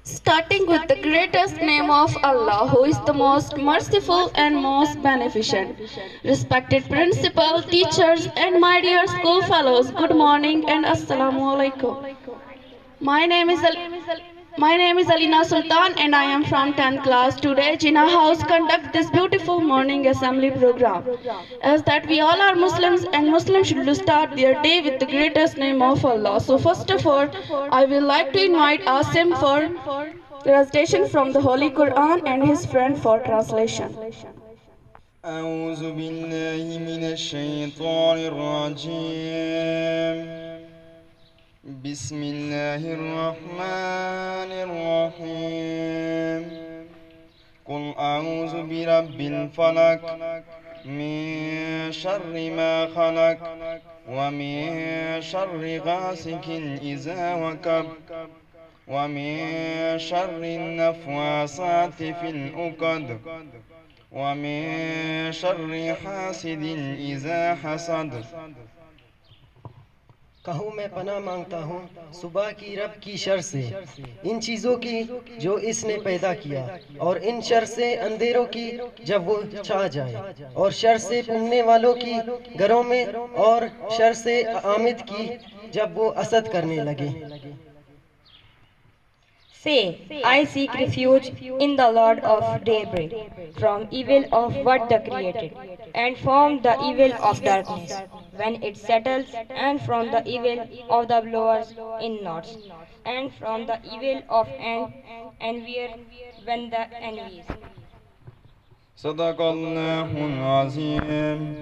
Starting with the greatest name of Allah, who is the most merciful and most beneficent. Respected principal, teachers, and my dear school fellows, good morning and assalamu alaikum. My name is my name is Alina Sultan and I am from 10th class. Today Jinnah House conduct this beautiful morning assembly program. As that we all are Muslims and Muslims should start their day with the greatest name of Allah. So first of all, I will like to invite Asim for recitation from the Holy Quran and his friend for translation. أعوذ بالله من الشيطان الرجيم بسم الله الرحمن الرحيم قل أعوذ برب الفلق من شر ما خلق ومن شر غاسق إذا وقب ومن شر النفاثات في العقد ومن شر حاسد إذا حسد कहूँ मैं पनाह मांगता हूँ सुबह की रब की sir से, इन चीज़ों की जो इसने पैदा किया, और इन शर से अंधेरों की जब वो छा जाए, और शर से पुंगने वालों की घरों में, और शर से आमिद की जब वो असद करने लगे। Say, I seek refuge in the Lord of daybreak, from evil of what the created, and from the evil of darkness, when it settles, and from the evil of the blowers in knots, and from the evil of an envier when the envies. صدق الله العظيم